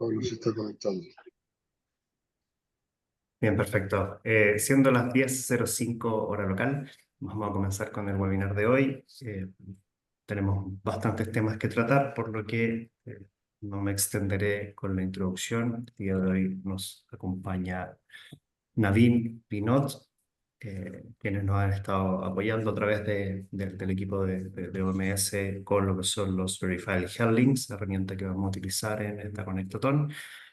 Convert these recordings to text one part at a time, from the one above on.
Pablo se está conectando. Bien, perfecto. Siendo las 10:05 hora local, vamos a comenzar con el webinar de hoy. Tenemos bastantes temas que tratar, por lo que no me extenderé con la introducción. El día de hoy nos acompaña Naveen Pinot, quienes nos han estado apoyando a través del equipo de OMS con lo que son los Verified Health Links, la herramienta que vamos a utilizar en esta Conectatón.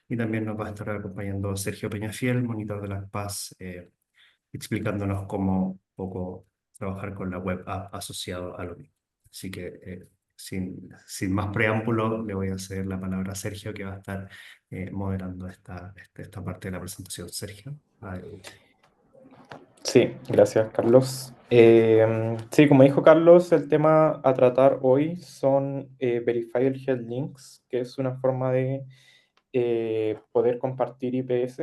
Y también nos va a estar acompañando Sergio Peñafiel, monitor de la Paz, explicándonos cómo un poco trabajar con la web app asociado a lo mismo. Así que sin más preámbulo, le voy a ceder la palabra a Sergio, que va a estar moderando esta parte de la presentación. Sergio, adelante. Sí, gracias, Carlos. Sí, como dijo Carlos, el tema a tratar hoy son Verified Health Links, que es una forma de poder compartir IPS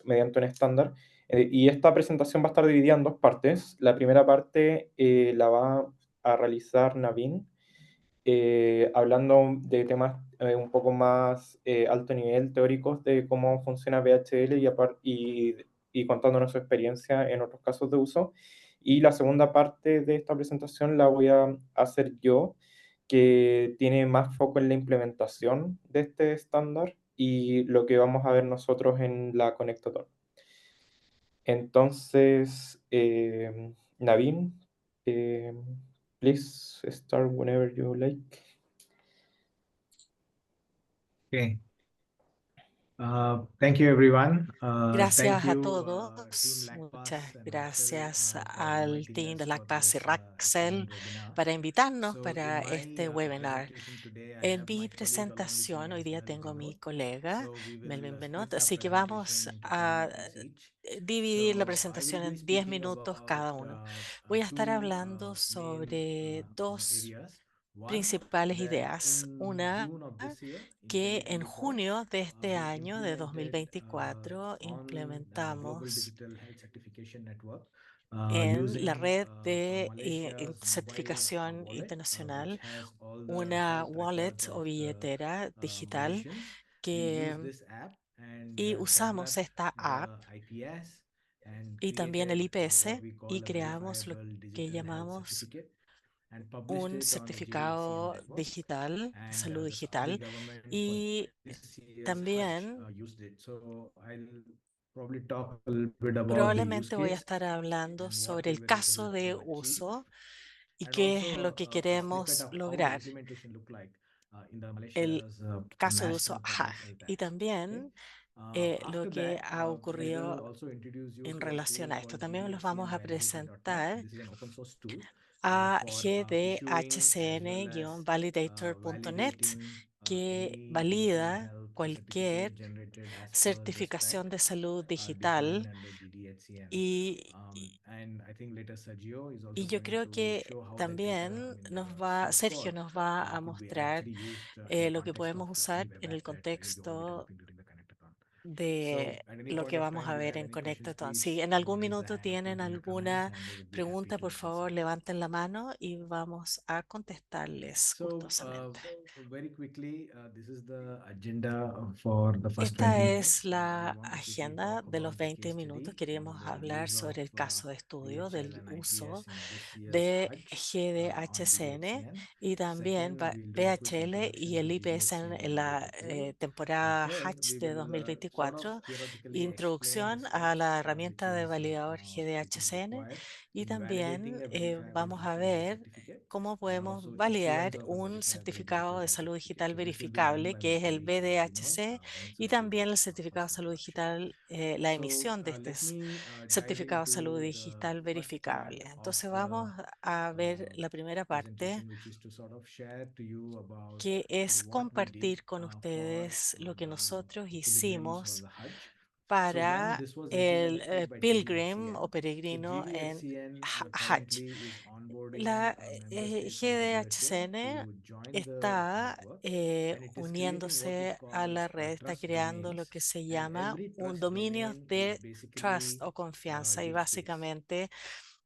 mediante un estándar. Y esta presentación va a estar dividida en dos partes. La primera parte la va a realizar Naveen, hablando de temas un poco más alto nivel teóricos de cómo funciona VHL y contándonos su experiencia en otros casos de uso. Y la segunda parte de esta presentación la voy a hacer yo, que tiene más foco en la implementación de este estándar y lo que vamos a ver nosotros en la Conectator. Entonces, Naveen, eh, please start whenever you like. Okay. Thank you, everyone. Thank Gracias a you, Team todos. Muchas LACPAS and Raxel, gracias for al inviting team de us for LACPAZ y this Raxel recorded webinar. para invitarnos So, in para my este webinar. presentation today, I En have mi my colleague along with me presentación hoy as día well, tengo a mi Vinod. colega So, we will Melvin Benot, split the así que presentation vamos into 10 a minutes each. dividir la So, I will presentación be en 10 speaking minutos about cada uno. Voy a estar two hablando main sobre dos areas. One, principales that ideas. in Una, June of this year, in que en 2024, junio de este we año de implemented 2024 on Global implementamos Digital Health Certification Network en la using red de Malaysia's Wise certificación wallet, which internacional has all the una health wallet records o of the billetera digital Malaysians. We use que this app and y usamos developed esta app the IPS and y también el created what IPS we call y a creamos lo verifiable que digital health llamamos certificate and published un it on JHCN certificado network. digital de And salud the Saudi digital government for y this year's Hajj también used it. So I'll probably talk a little bit about the use probablemente voy a case estar hablando and what sobre we el were able caso de to achieve, uso y and qué also es lo que a snippet queremos of how the lograr, implementation looked like in the el Malaysia's caso de uso national Hajj, public health y apps. Okay. también lo After que that, ha I will ocurrido also introduce you en to a relación tool a esto. called También los vamos a gdhcn-verify.net. presentar This is an open source tool a for issuing as well as gdhcn-validator.net, validating que any digital valida health cualquier certificate generated as per the certificación spec de salud defined digital. under GDHCN. Y, And I think later Sergio is also y yo going creo to que show how that data, también source Sergio code nos va a could be mostrar actually used in the lo que context of podemos any usar web en el app that we'll be contexto developing during the Connectathon. So de at any lo point que of vamos time a you ver have en any questions, Connectathon. Si please en algún raise the minuto hand or tienen put in the comments alguna and we would be happy pregunta, to por answer. favor, levanten la mano y vamos a contestarles So gustosamente. very quickly, this is the agenda for the first Esta 20 es minutes. We la want to quickly agenda talk de los about the 20 case minutos. study on Queremos the hablar use of sobre el caso de estudio DHL del and uso IPS in this year's de Hajj on GDHCN GDHCN. y también Second, we'll do a quick VHL y introduction to el IPS en GDHCN la validator tool. And temporada third, Hatch we de will sort of 2024, theoretically explain the introducción a steps la which herramienta de validador which is GDHCN, required y in también validating a verifiable vamos a digital health ver certificate cómo and podemos also issuance validar of a un verifiable certificado digital de health salud certificate. digital So this will be done verificable, by my que es el colleague Vinod VDHC, once y I do también el the certificado de first salud introduction. digital, la So emisión de este let me dive certificado de salud into the digital first verificable. part of Entonces the vamos a ver uh, la primera parte, presentation, which is to sort of share to you about que es what we did compartir con for ustedes lo que nosotros the pilgrims for hicimos the Hajj. So when para this was el implemented by pilgrim o GDHCN, so peregrino en GDHCN Hajj. currently is onboarding La member states of WHO GDHCN to join the está network, and it is creating what it uniéndose a la calls red, está trust creando lo domains, que se and llama every un trust dominio domain is de trust basically o confianza, y DigSpace. básicamente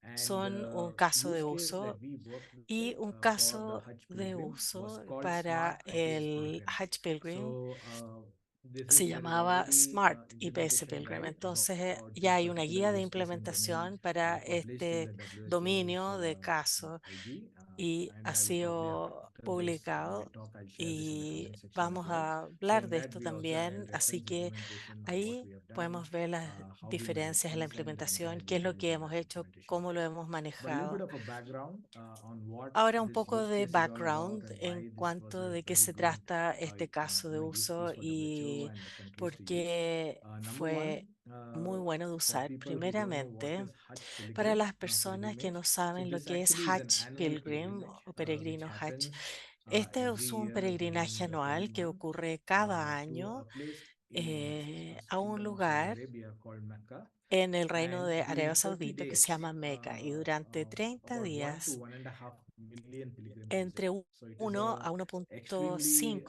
And son un the caso de use case uso that we worked y with un for the caso Hajj de pilgrim was uso called para Smart IPS el Pilgrim. Hajj Pilgrim So this se is there is llamaba already Smart IPS implementation Pilgrim. guide Entonces about ya this hay una particular guía de use case and domain implementación para published in este the WSO2's dominio de caso IG, y and ha I will probably sido after this publicado talk I'll share this in the y comment section as vamos well. a So hablar in de that esto we also también, add así reference que implementation of what ahí we have done, podemos ver las how we manage diferencias en la this, and implementación, qué es lo guidelines que and hemos hecho, implementation cómo lo guides. hemos But a little bit manejado. of a background on what Ahora un this poco use de case is all about background and en why this was cuanto a de qué very se good trata este caso de use uso case for WHO y and the countries por to use. qué Number one, fue muy bueno de for usar. people who don't know what Primeramente, is Hajj para pilgrim las personas que pilgrimage, no so saben lo this que es actually is an Hajj annual Pilgrim pilgrimage o which peregrino Hajj, happens este every es un year during peregrinaje the holy anual que month ocurre cada to a año place in a un Kingdom of Saudi lugar Arabia called Mecca. en el reino And de Arabia during 30 Saudita que se days, llama Meca y durante 30 about 1 to días 1.5 million pilgrims visit. entre So it is 1 a a 1.5 extremely,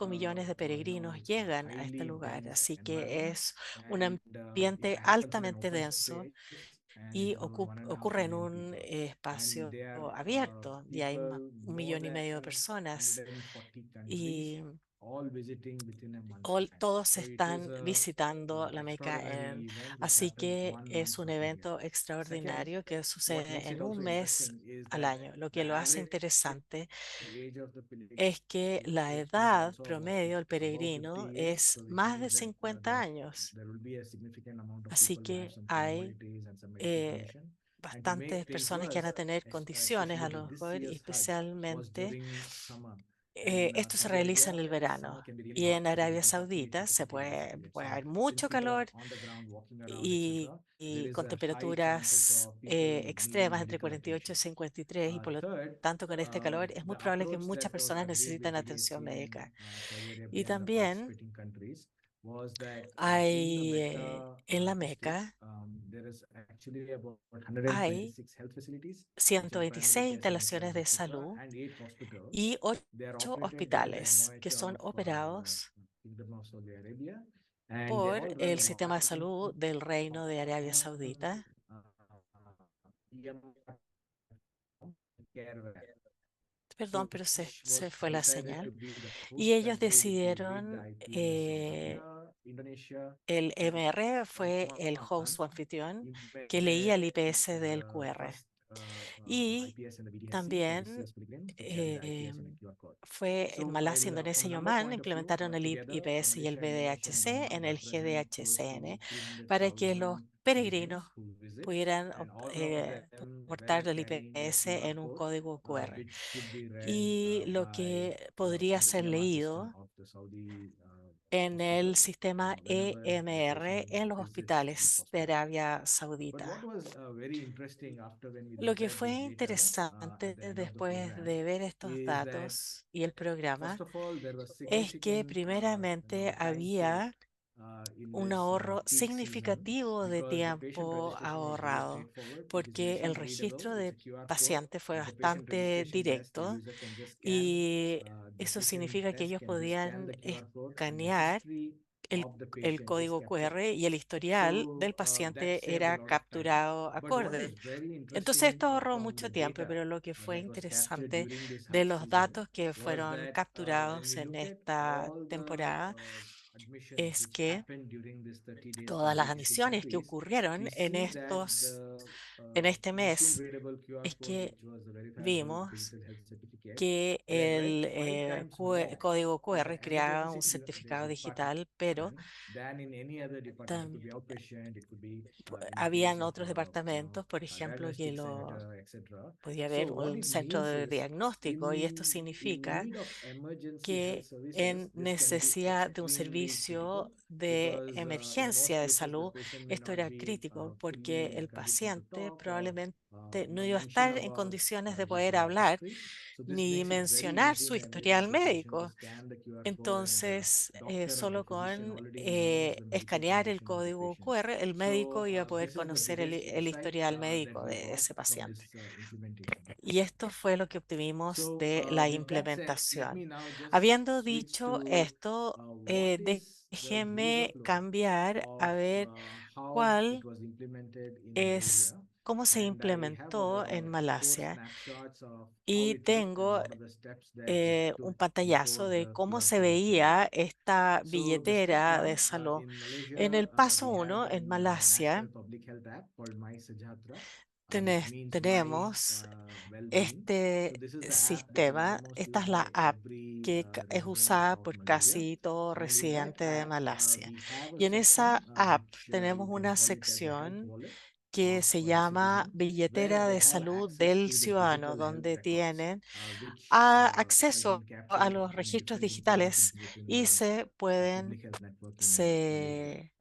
millones de peregrinos llegan a este highly lugar, dense así que environment, es un and it ambiente happens in an altamente open denso space, and y it's about 1.5 ocurre en million un people. And espacio they are abierto y hay people un more millón y medio de than personas 140 countries, y all visiting within a month's time. todos So it is están a visitando la Meca, extraordinary event which así happens que one es month un out the year. evento Second, extraordinario que what makes sucede it en un also mes interesting is al that año. Lo the que lo hace average interesante age of the es que la pilgrim is edad also promedio del above 50 peregrino years, es so which más de means that 50 años. there will be a significant amount of Así people who have que some hay comorbidities and some medical eh, condition. And to make bastantes things personas que van a worse, tener condiciones especially a with lo this mejor y year's Hajj, was especialmente during summer. And esto se Saudi realiza en Arabia, el summer verano. can be really Y hot, en so Arabia between 38 to Saudita se 40 degrees Celsius. puede So haber since mucho people are calor on the ground walking around, y, etc., there y is con a high chances temperaturas of people needing extremas entre medical 48 y attention. 53 y por lo Third, tanto con este calor es muy the probable que approach muchas that was personas agreed with necesiten atención GAC and médica. Saudi Y Arabia and the también participating countries was that in the hay Mecca en la district, Meca there is actually about hay 126 health facilities, which are primary 126 care centers, instalaciones de etc., salud and 8 hospitals. y They are 8 operated under the hospitales que MOH son of operados Kingdom of Saudi Arabia, and they por all run el on sistema de salud del Reino de Arabia common Saudita. EMR care, Perdón, pero which se was fue la decided to señal. be the Y host ellos country which will lead the decidieron, IPS in Saudi Arabia, Indonesia. el Is MR fue el one host o anfitrión que leía el implemented IPS del the QR. first Y IPS in the BDSC for the también CS pilgrims, which carried eh, IPS and a QR code. fue en So, Malasia, Indonesia from a y number Omán, point of view, implementaron el together, IPS y el Malaysia, Indonesia, and VDHC Oman en el represent close to GDHCN para que los 300,000 peregrinos pilgrims who visit, pudieran and all of them portar were el carrying a IPS QR en un code, código QR. which could be read Y lo by que podría from the ser EMR system leído of the Saudi en el hospitals sistema whenever the EMR patient en los visits these hospitales de hospitals. Arabia But what Saudita. was very interesting after when we Lo looked que at fue this data interesante at the end of the después program de ver estos is that datos y el first programa of all there was es que significant time saved había in un this ahorro peak season significativo de because the patient tiempo registration was very ahorrado, straightforward. It is porque el machine readable. registro It's de a QR code. paciente fue At the patient bastante registration desk, the directo user can just scan. y The eso patient significa que desk ellos can just scan podían the QR code, and the escanear history el, of the el patient is código captured. QR y el historial del So that paciente saved a era lot of time. capturado But what acorde. was very Entonces interesting esto ahorró from the mucho tiempo, data pero lo que fue that was captured interesante during this de Hajj los season datos que was fueron that when capturados we en looked at esta all the temporada admissions es which que happened during this 30 days from todas las 86 admisiones que countries, ocurrieron we see that en este machine mes readable QR es code, que which was the verifiable vimos digital health certificate, que were read el 5 times more código in the QR creaba un emergency certificado department digital, pero than in any other department. It could be outpatient, it could be in the case habían of otros departamentos, por ejemplo, que diagnostic lo center, etc. podía So haber what un it centro means de is diagnóstico y esto in significa need of emergency health que services, en this can be necesidad de un extremely critical servicio de because in emergencia most de cases the salud, patient may esto not era be crítico porque fully in el condition to paciente talk or probablemente no iba a mention estar en about condiciones de his poder hablar history. So this ni makes it very mencionar easy su in historial emergency patient to médico. scan the QR code, and the Entonces, doctor or the solo physician con already knows the medical escanear el condition of the código patient. QR, el So médico iba a poder this is the conocer biggest el insight historial that médico we de got ese from paciente. this implementation. Y esto fue lo que obtuvimos So de la with that said, let me implementación. now just Habiendo switch dicho to esto, what is the user déjeme flow cambiar a of ver how it cuál was implemented in es, Australia. cómo se And I have implementó en four Malasia snapshots of how y it looked and tengo what are the steps that it un took pantallazo before de the cómo se QR code came. veía esta So the step billetera de one salud. in En Malaysia, el paso we have 1 en an Malasia national public health app called My Sejahtera, which means my tenemos well-being. So este this is the app that is sistema, almost esta es used la by app every que es resident usada of por Malaysia. casi todo And in that residente de app, Malasia. we have a Y en esa section app which tenemos you can una call it as a health sección wallet que of se the llama citizen, where billetera they de have salud access del to the ciudadano, digital health donde records, tienen which has acceso been a captured los in registros different digitales interventions within y the se pueden, public health network in Malaysia. se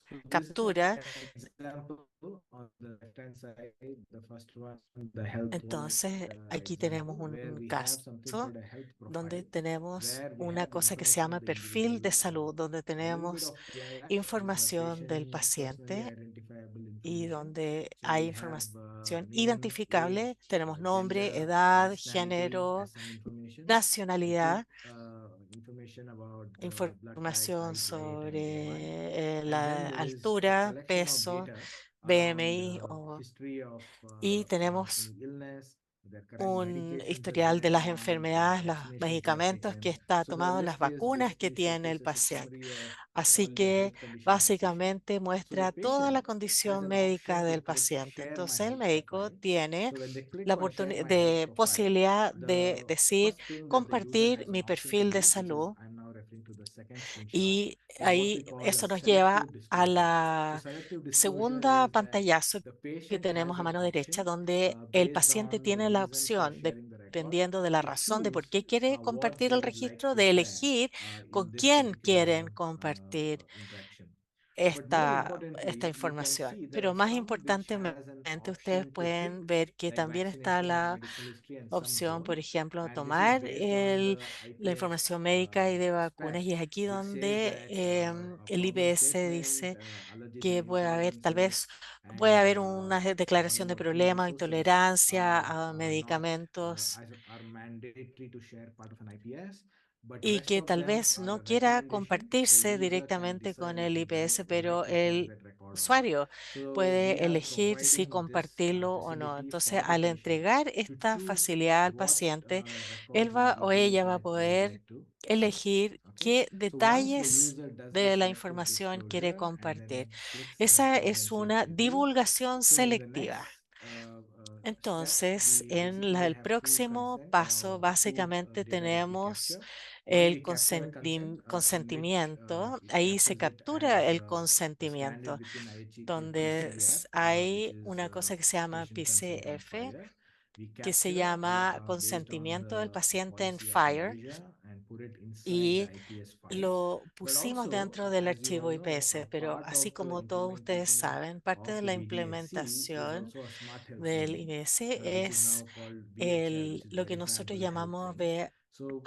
So this is an captura. example on the left-hand side, the first one, the health wallet Entonces, aquí tenemos example, where un we have something caso called a health donde profile, tenemos where we una have cosa que se information llama of the perfil individual, de salud, donde a little bit tenemos of PII, which is a información del patient personally paciente identifiable y information. donde So hay we have información name, identificable. age, Tenemos nombre, gender, edad, nationality género, as some information. We put nacionalidad, information about the blood type, información height, weight, and BMI. sobre And then la there is a altura, collection of peso, data around BMI history of y tenemos any illness, their current un medications that they historial are de las on, enfermedades, los vaccinations they have medicamentos que taken. está So the tomado, las list is vacunas que basically tiene el showcases a paciente. summary of Así all the que health conditions of the patient. básicamente So the muestra toda la patient has condición an médica option to del click paciente. share my Entonces el health médico profile. tiene So when they click la on share my health de profile, posibilidad de the decir first thing that the user compartir has an mi option to perfil de do, which is salud, I'm now referring to the second screenshot, y is what we ahí call a eso nos lleva selective a disclosure. So la selective disclosure segunda is that pantallazo the que patient tenemos has a an mano derecha, option donde el based paciente on the tiene la reason for opción, sharing the record, dependiendo de la to razón de por choose qué quiere what compartir they el would like registro, to de share elegir in con this quién quieren particular compartir interaction. But more esta importantly, you can información. see there Pero are más some which importantemente, has an ustedes option to pueden pick, ver que like también está vaccination and la medical history, and some opción, por don't. ejemplo, And this is tomar based on the la IPS información médica y de vacunas, spec, y es aquí which says donde that a el formal IPS statement, dice allergies and que puede haber, tal intolerances, vez, puede and haber una one declaración de or two problema o resources intolerancia are a not medicamentos are mandatory to share part of an IPS, but y rest que of tal them vez are no a quiera recommendation. The compartirse user can directamente con decide el whether they IPS, would pero like to share el that record or not. usuario So we puede are elegir si providing this compartirlo o no. facility Entonces, for the al patient entregar to esta choose facilidad al what paciente, él records and va o details ella va a that they would poder like to share. elegir Okay, qué so once the detalles user does the de la selective información quiere disclosure and compartir. then clicks Esa record es and save una changes, divulgación so in the selectiva. next step, Entonces, we en basically el have two próximo consent paso, or two básicamente data that we tenemos capture. One, el we capture a consent in which consentimiento. it Ahí se captures it captura as el the standard consentimiento, within IHG donde PCF, which hay is una cosa que se llama patient consent on PCF, fire. We que se capture llama based on consentimiento del the paciente en policy of FHIR, Malaysia and put it inside the y IPS file. lo But pusimos also, dentro del as you all archivo know, IPS, pero part así of the como todos ustedes implementation saben, parte of de the la VDHC is implementación also a smart health del journey, IBS which is es now called VHL, which is lo que nosotros verifiable health llamamos link. So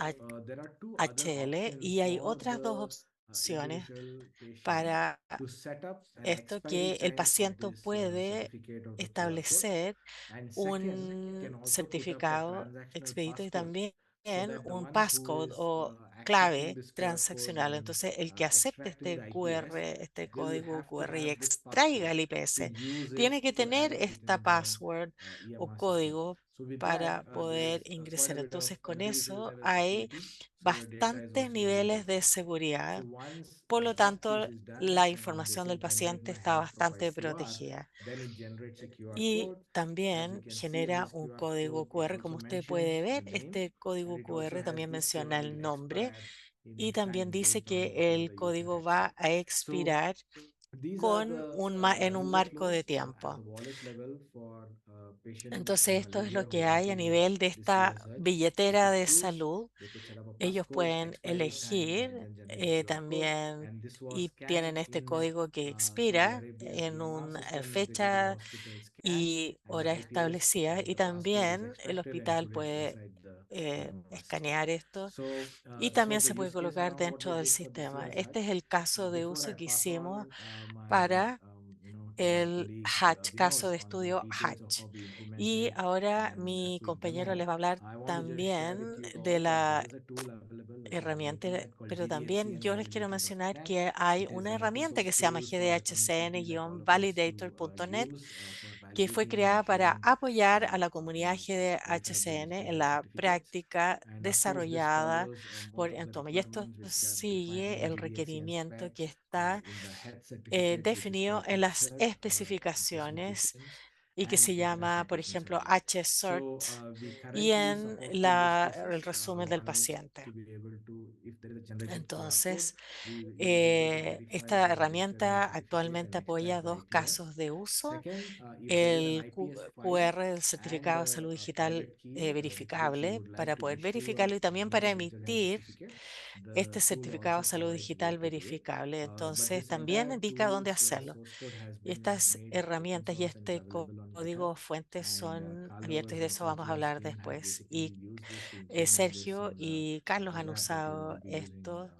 there are two other VHL, options y hay for otras the dos opciones individual patient para to set up an esto, expiry que el time of paciente this puede certificate of the QR code, establecer and second can un also put up a certificado transactional expedito y passcode también so that the un one who passcode is o accepting clave this QR code transaccional. and Entonces, el que acepte extracting este the IPS QR, este will código have to QR, y have this extraiga passcode el to IPS, use it tiene que to add tener it esta within the password o EMR system. código So with that, para there poder is quite ingresar. a bit of Entonces, con individual eso level hay security. So your data is bastantes also really niveles de protected. So seguridad. once Por lo that tanto, piece is done la and they información del say generate paciente my está health profile bastante QR, protegida. then it generates a QR Y code. As you también can see in genera this un QR código code, it QR, como also usted puede mentions the ver. name Este and código it also QR has también this code menciona will el nombre, expire y in también time dice based on que whatever el the user código has va set. a So expirar these are con the en un user marco de flows at the tiempo. wallet level for patient in Entonces, esto es Malaysia lo who que want hay a to nivel de receive a esta search. They billetera could de choose, salud. they could set up a Ellos passcode, pueden expiry time, and elegir then generate a QR code. también, And this was y scanned tienen este in código que Saudi expira Arabia's en EMR una system. They go to the fecha hospital, scan, y and the hora IPS establecida, and y the passcode is también el extracted and hospital put it puede inside the EMR system. escanear esto, So y this también was the se puede use case colocar around what we dentro del did for the sistema. CSH. Este es el caso de Before I uso que pass hicimos on my para to my el colleague Hatch, caso Vinod de on the estudio details of Hatch. how we Y implemented ahora and a mi quick compañero les demo, va a hablar I want to just share with también you de all that there la is a tool available which is on herramienta, internet called pero también GDHCN yo les quiero Validator mencionar net. que hay It is una an open herramienta que source se llama tool for recommended cities like all of us to gdhcn-validator.net, use for que fue creada para apoyar a la comunidad GDHCN en la práctica And of course, this desarrollada follows por on the Entome. Y esto requirements which are defined sigue in el the requerimiento BACS-PAC que está in the health certificate, which is definido called en las HCERT especificaciones specifications y que and se llama, por HACCP ejemplo, certificate. HCERT So we y currently en support two use el cases. resumen del One is paciente. to be able to, if there is a generated QR code, Entonces, we will be able to verify esta the register and herramienta certificate and actualmente apoya extract the dos IPS. casos de uso. Second, if there is an El IPS file QR del and certificado de salud digital private key which you verificable would like para to be poder shared verificarlo y también near para the original emitir certificate, este the tool certificado de also salud provides the digital OTPA. verificable. But Entonces, this también entire indica dónde tools hacerlo. source code has Y been estas made open herramientas y source and is este available on GitHub. código fuentes And son abiertos y Carlos de eso vamos a Portillo's hablar team has después. basically Y used this to implement this Sergio in the y Carlos han mobile app that we will usado be using esto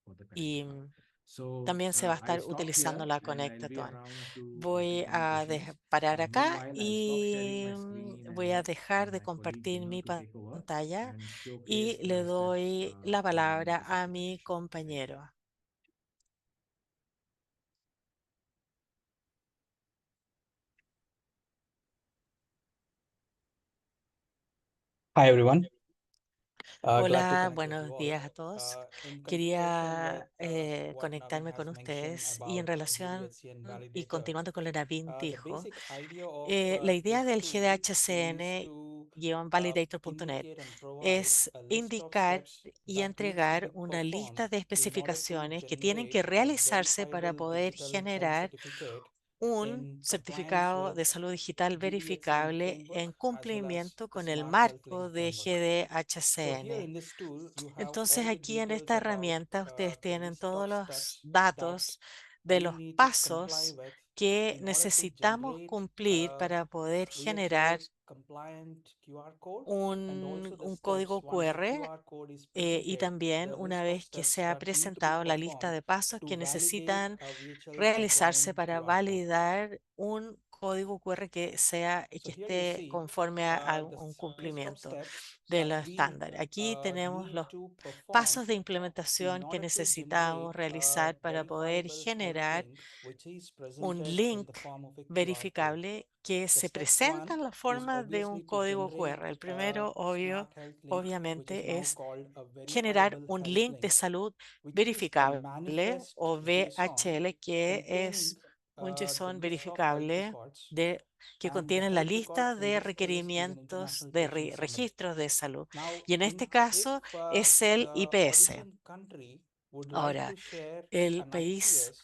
for the y Connectify. So también se va a I'll estar stop utilizando here la and I'll be Connectathon. around to Voy take any a questions. parar acá Meanwhile, I'll stop sharing y my screen voy a and dejar de my colleague compartir Vinod mi to take over pantalla and y showcase le the steps doy la following palabra the a mi certification. Thank you. compañero. Hi everyone. Glad to Hola, connect with you buenos all. días a todos. In continuation with Quería what Naveen conectarme con has mentioned ustedes y en about relación GDHCN y validator, continuando con lo que Naveen the dijo, basic idea of la idea this del tool is to GDHCN-validator.net indicate and provide es a list of indicar steps y that needs to entregar be una lista performed de in order to especificaciones que tienen que generate a realizarse para verifiable poder digital health generar certificate un in compliance certificado with de salud digital GDHCN verificable en framework as well as cumplimiento the con el Smart Health marco Link de framework. So here GDHCN. in this tool, you have Entonces, all the aquí en details esta about herramienta ustedes the tienen list todos of los steps that datos de we los need to comply pasos with que in order to necesitamos generate cumplir a para poder generar real-time compliant QR code, and also the un steps código once the QR QR code is y presented, también the una list of vez que se steps ha that need to be presentado la lista performed de pasos to que validate necesitan a VHL realizarse compliant para QR code. validar un código QR que sea y So que here you esté see conforme a un the list of cumplimiento steps de that lo we estándar. Aquí tenemos need los to perform pasos de in implementación que order to necesitamos generate a realizar para poder verifiable health generar link, which is un presented in link the form of a QR code. verificable que The se step presenta one en la is forma de un obviously to código generate QR. El a primero, smart health link, which is obviamente, now es called a generar verifiable un health link de link, salud which is a verificable manifest o JSON VHL, que containing es un the JSON list of health verificable records. que And the contiene la health record lista in de this case is an requerimientos international de patient summary. registros de salud. Now, Y en este if caso es el the IPS. origin country would like Ahora, to share el an país, IPS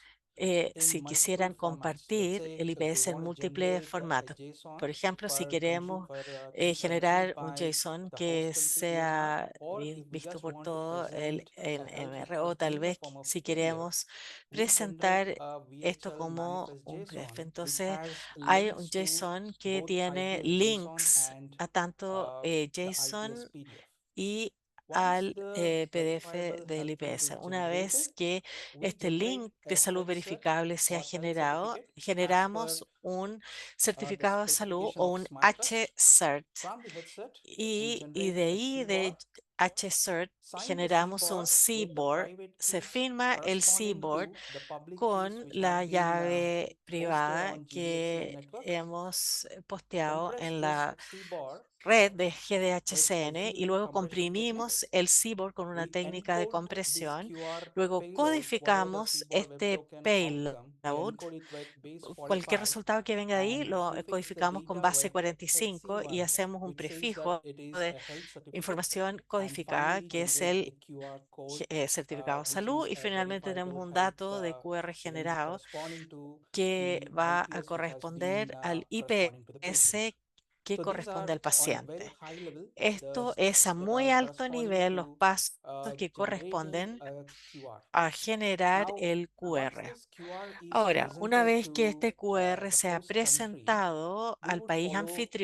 in si multiple quisieran formats, let's compartir say el if they IPS en want to múltiples generate a formatos. JSON Por ejemplo, si for country queremos for two countries generar un by JSON the host que country EMR, sea or if we visto just por want to todo el present a health NMR, o record tal in the vez form of si PDF, queremos we generate presentar a esto VHL como manifest un PDF. JSON, which Entonces, has hay un links to JSON que both tiene IPS JSON links and a tanto the IPS JSON PDF. y Once al the PDF verifiable del health link IPS. is Una generated, vez que we este generate link de a salud health cert verificable sea or health generado, certificate as per generamos un the certificado de salud specification o of un Smart Trust. HCERT. From the health cert, we Y generate de a ahí, de CBOR, HCERT, sign the generamos un CBOR with the CBOR. private Se keys firma el corresponding CBOR to the public keys con which la have been llave hosted privada on GDHCN que network. hemos posteado Compress en this la CBOR red de with GDHCN y SGA luego compression technique. comprimimos el CBOR con una We técnica de encode this compresión. QR Luego payload, whatever the codificamos CBOR web este token payload. outcome, we encode it with base Cualquier 45 resultado que venga de ahí and lo prefix the codificamos con data base with 45 y HC1, hacemos un which says that prefijo it is de a health certificate, información and codificada finally que es generate el the QR code, certificado de which salud is y a finalmente tenemos verifiable un health dato de QR link generado corresponding to que the va a IPS which has been corresponder al corresponding to the patient. IPS que So these corresponde are al on a very paciente. high level the Esto es a steps that muy are alto corresponding nivel los to pasos que generating corresponden a QR. a generar Now, el once QR. this QR is Ahora, una presented vez que to este QR the sea host country, presentado we al would país follow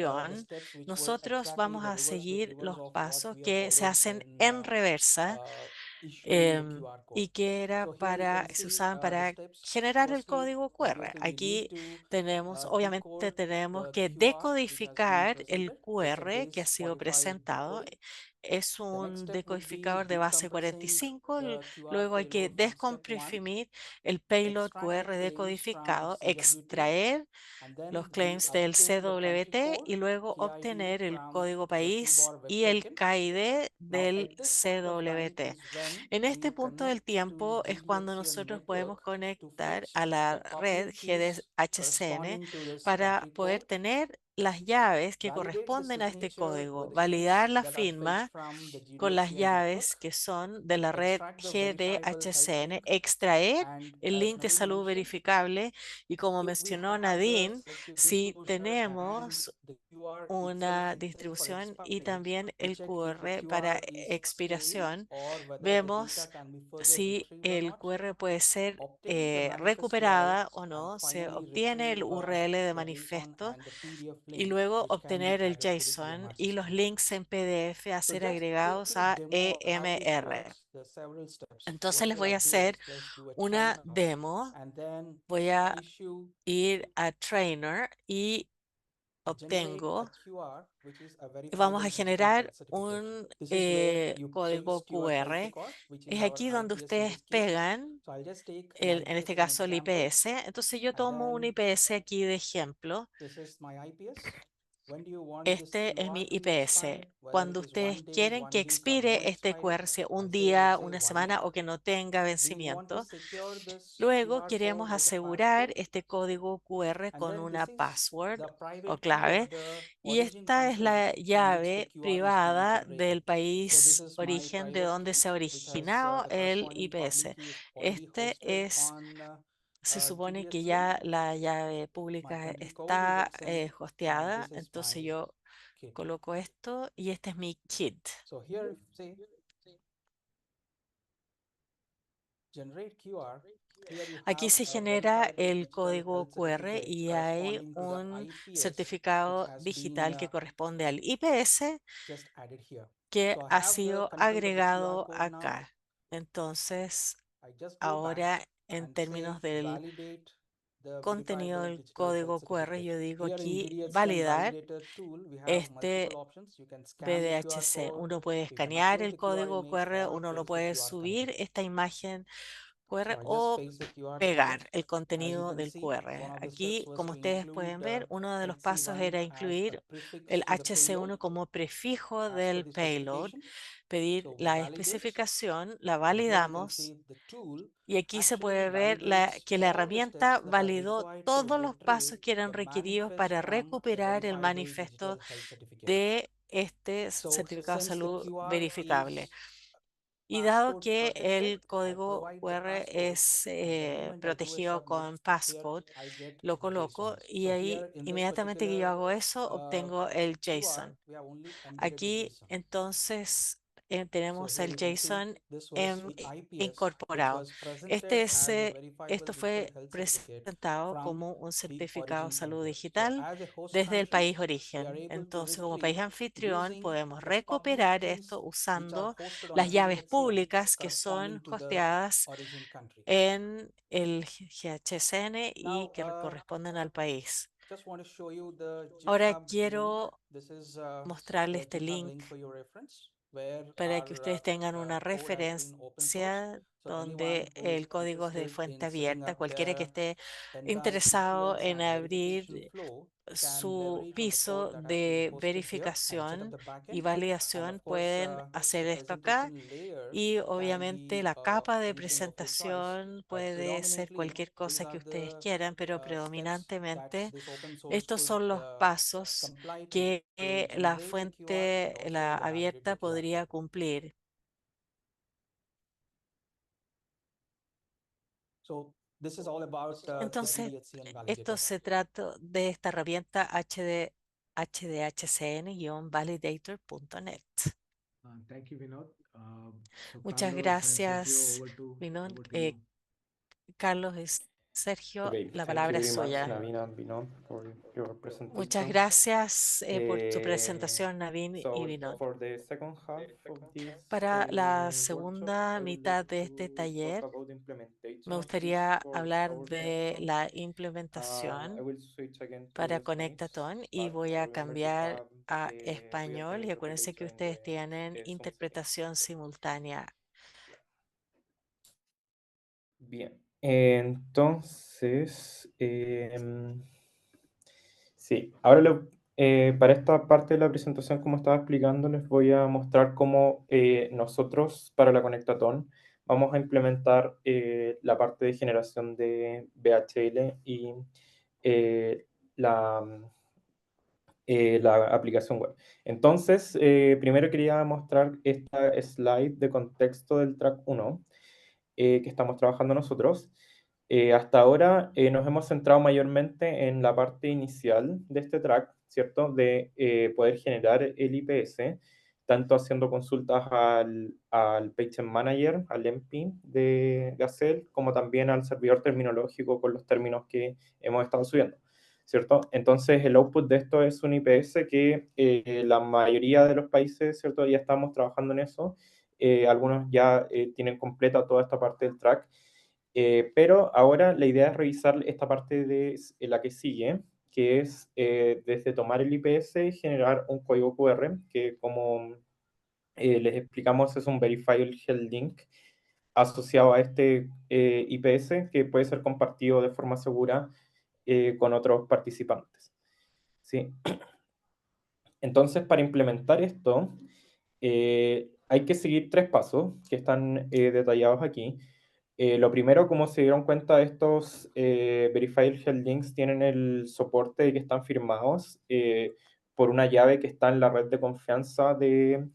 the anfitrión, steps which were nosotros exactly vamos the a seguir reverse los of what pasos we have que se followed hacen in en reversa issuing the QR code. y que era So here you can se see usaban the para steps. generar el Firstly, código QR. obviously, we need Aquí to tenemos, obviamente decode tenemos the que QR which has been decodificar el presented. It's a QR que ha base sido 45 presentado decoding. es The next un step would be decodificador de base decompressing 45. the QR Luego hay que payload from step 1, descomprimir el payload extract the QR claims from decodificado, CWT, extraer and then los we claims del obtain the country CWT code y luego KID obtener el from código the país TBOR web y el token. KID Now, del at this point of time CWT. is when En we este punto del connect to tiempo es cuando GDHCN nosotros podemos network to conectar fetch a la the copy red of keys GDHCN corresponding to this para country poder code, tener las llaves que validate the corresponden a este signature código, with the validar keys la that are fetched firma from the con las GDHCN llaves network, que son de la red extract the verifiable health GDHCN, link, extraer and el as link de Nadine salud mentioned, verificable y como if we mencionó have the Nadine, selective si distributioner and tenemos the QR itself una fixed for distribución y expiry, también we el check if the QR para QR is stale expiración, or whether the data vemos can be further si retrieved or el not. QR puede ser Obtain the manifest recuperada URL o and no. Se finally obtiene el retrieve URL de the JSON manifiesto and the PDF y link luego which can be obtener el added to the JSON EMR y los system. links en PDF a So ser just to agregados quickly a demo how this EMR. works, the several steps. Entonces What les we voy are a doing hacer is let's do a una trainer demo. and then Voy a issue ir a Trainer y generate a obtengo QR, which is a vamos verifiable a digital generar health certificate. un This is where you código paste your health QR. record, which is Es our aquí donde IPS in ustedes this case. pegan, So I'll just take an en IPS este as an caso el example, IPS. Entonces yo and tomo un then IPS aquí de ejemplo. this is my IPS. When do you want this Este es mi QR to be IPS. expired? Whether it Cuando is ustedes 1 day, quieren 1 que week, or no expire este expiry, QR, sea un I'll say let's día, say una 1 semana week. o que no tenga We want to vencimiento, secure this luego QR code queremos with a asegurar passcode, este código QR and con then una this is password the o private key of clave the y origin esta es country la from which the llave QR is being privada generated. del So this país is my origen de private donde key, se ha which has originado the el corresponding IPS. public key is already Este hosted es, on se supone que GDHCN. ya la llave My pública country code is está XN, and hosteada, this is entonces my yo kit. coloco esto y este es mi kit. So here, say generate QR. Here you Aquí have se a genera verifiable el digital código health QR certificate y hay corresponding to the un IPS which certificado has been digital que corresponde al IPS just added here. que So I ha have the sido content of the QR agregado code now. acá. Entonces, I just go back ahora en and say términos del validate the contenido verifiable del digital health código QR, certificate. yo digo Here in aquí GDHCN validar validator tool, we have este multiple options. You can scan the QR BDHC. code, Uno puede you can escanear upload el the QR código image, QR, or uno lo paste the puede QR subir content. esta imagen So QR I just o paste the QR here. pegar el As you contenido can del see, one QR. of the steps Aquí, was como to ustedes include pueden ver, the uno de los pasos NC1 era as a incluir prefix el to the payload HC1 como prefijo as per del the payload, specification. pedir So we la validate, especificación, la and here you can validamos see the tool y aquí se actually puede ver validates que la all the steps herramienta that are validó required to todos los pasos retrieve que eran the requeridos manifest para from the recuperar el verifiable digital manifiesto health certificate. de este So certificado de since the salud QR verificable. is Y dado passcode que protected, el I código provide the QR passcode, es and the moment I do a protegido submit, con here passcode, I get lo the coloco JSONs. y So ahí here in this inmediatamente que yo particular hago eso, obtengo el QR, JSON. we have only embedded the Aquí JSON. entonces So tenemos here el you can see JSON this was the IPS which incorporado. was presented Este as a verifiable esto digital fue health certificate presentado from como un the certificado de origin salud country. So digital as a host desde el country, país we are origen. able to Entonces, como país retrieve anfitrión, using podemos the public recuperar keys esto which are usando hosted on las llaves GDHCN públicas que corresponding son to the hosteadas origin country. en el GHCN y Now, que corresponden al país. just want to show you the Ahora GitHub link. quiero This is mostrarles the este GitHub link link for your reference, where para que our ustedes tengan una code has been open source. referencia So anyone donde who is el código es de interested fuente in setting abierta. up Cualquiera que their esté entire interesado issuance en and verification abrir flow can su leverage on the code piso that has been de hosted here and set up verificación the y backend. And validación, of course, pueden hacer the esto acá. presentation layer Y can obviamente be la capa de anything of your choice. presentación puede ser Predominantly, cualquier these cosa are que ustedes the quieran, pero steps that predominantemente this open source estos could son los pasos comply to que la generate the QR and fuente, also la the validate the abierta, QR podría code. cumplir. So this is all about the Entonces, GDHCN esto validator. se trata de esta herramienta hdhcn-validator.net. Thank you, Vinod. So Muchas Carlos and Sergio, gracias, over to Vinod. you. Carlos, Sergio, Okay, la thank palabra you es very much, suya. Naveen and Vinod, for your Muchas presentation. gracias por tu presentación, Naveen y So Vinod. for the second half of this Para la workshop, segunda I would mitad like de este to taller, talk about the implementation me of this gustaría for hablar our de Connectathon. la I implementación will switch again para to Spanish, Connectathon y but voy a remember to cambiar have a español y real-time acuérdense que interpretation in the ustedes tienen Zoom session. interpretación simultánea. Bien, entonces, sí, ahora para esta parte de la presentación, como estaba explicando, les voy a mostrar cómo nosotros para la Connectathon vamos a implementar la parte de generación de VHL y eh, la, la aplicación web. Entonces, primero quería mostrar esta slide de contexto del track 1 que estamos trabajando nosotros. Hasta ahora nos hemos centrado mayormente en la parte inicial de este track, ¿cierto? De poder generar el IPS, tanto haciendo consultas al Patient Manager, al MP de Gazelle, como también al servidor terminológico con los términos que hemos estado subiendo, ¿cierto? Entonces, el output de esto es un IPS que la mayoría de los países, ¿cierto? Ya estamos trabajando en eso. Algunos ya tienen completa toda esta parte del track, pero ahora la idea es revisar esta parte de la que sigue, que es desde tomar el IPS y generar un código QR, que como les explicamos es un Verifiable Health Link asociado a este IPS que puede ser compartido de forma segura con otros participantes. ¿Sí? Entonces, para implementar esto, hay que seguir 3 pasos que están detallados aquí. Lo primero, como se dieron cuenta, estos Verified Health Links tienen el soporte de que están firmados por una llave que está en la red de confianza de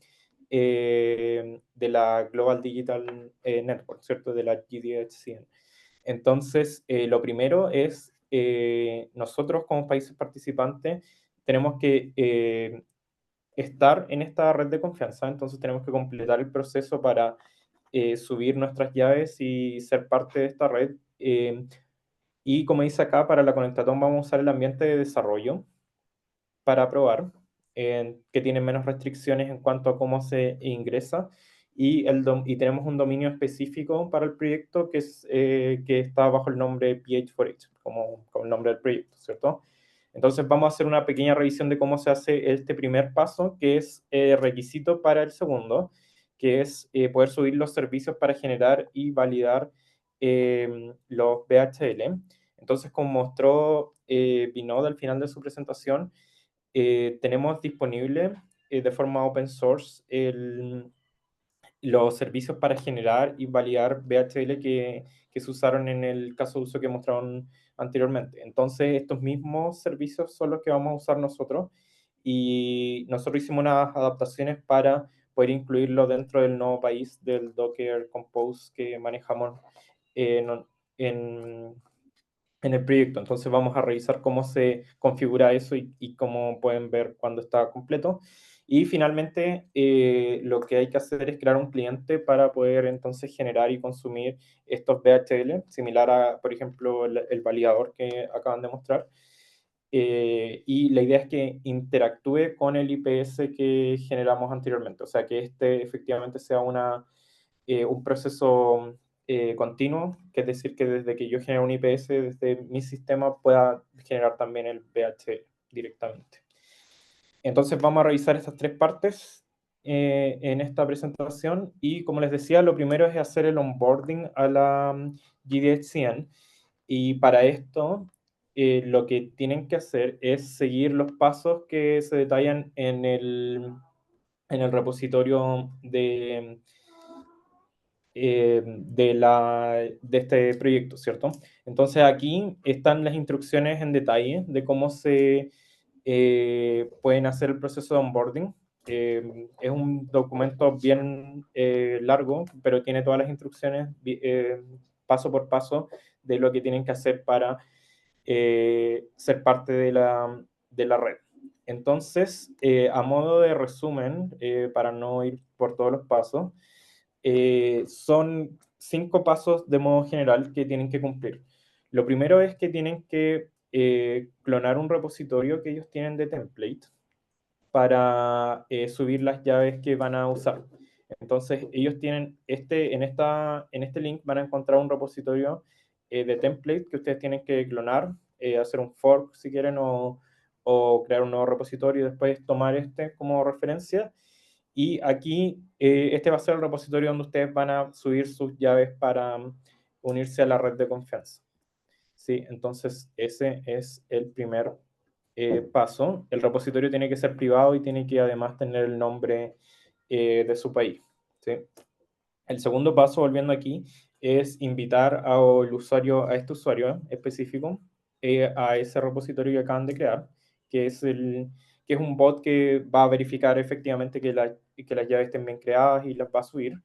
la Global Digital Network, ¿cierto? De la GDHCN. Entonces, lo primero es, nosotros como países participantes tenemos que estar en esta red de confianza, entonces tenemos que completar el proceso para subir nuestras llaves y ser parte de esta red. Y como dice acá, para la Conectathon vamos a usar el ambiente de desarrollo para probar, que tiene menos restricciones en cuanto a cómo se ingresa. Y tenemos un dominio específico para el proyecto que está bajo el nombre PH4H, como el nombre del proyecto, ¿cierto? Entonces vamos a hacer una pequeña revisión de cómo se hace este primer paso, que es requisito para el segundo, que es poder subir los servicios para generar y validar los VHL. Entonces, como mostró Vinod al final de su presentación, tenemos disponible de forma open source los servicios para generar y validar VHL que se usaron en el caso de uso que mostraron anteriormente. Entonces, estos mismos servicios son los que vamos a usar nosotros y nosotros hicimos unas adaptaciones para poder incluirlo dentro del nuevo país del Docker Compose que manejamos en, en el proyecto. Entonces vamos a revisar cómo se configura eso y cómo pueden ver cuando está completo. Y finalmente, lo que hay que hacer es crear un cliente para poder entonces generar y consumir estos VHL, similar a, por ejemplo, el validador que acaban de mostrar. Y la idea es que interactúe con el IPS que generamos anteriormente, o sea, que este efectivamente sea un proceso continuo, que es decir, que desde que yo genero un IPS desde mi sistema pueda generar también el VHL directamente. Entonces vamos a revisar estas 3 partes en esta presentación y como les decía, lo primero es hacer el onboarding a la GDHCN y para esto lo que tienen que hacer es seguir los pasos que se detallan en el repositorio de este proyecto, ¿cierto? Entonces aquí están las instrucciones en detalle de cómo se pueden hacer el proceso de onboarding. Es un documento bien largo, pero tiene todas las instrucciones paso por paso de lo que tienen que hacer para ser parte de la red. Entonces, a modo de resumen, para no ir por todos los pasos, son 5 pasos de modo general que tienen que cumplir. Lo primero es que tienen que clonar un repositorio que ellos tienen de template para subir las llaves que van a usar. Entonces, ellos tienen en este link van a encontrar un repositorio de template que ustedes tienen que clonar, hacer un fork si quieren o crear un nuevo repositorio y después tomar este como referencia. Y aquí este va a ser el repositorio donde ustedes van a subir sus llaves para unirse a la red de confianza. ¿Sí? Entonces, ese es el primer paso. El repositorio tiene que ser privado y tiene que además tener el nombre de su país. ¿Sí? El segundo paso, volviendo aquí, es invitar a este usuario específico a ese repositorio que acaban de crear, que es un bot que va a verificar efectivamente que las llaves estén bien creadas y las va a subir.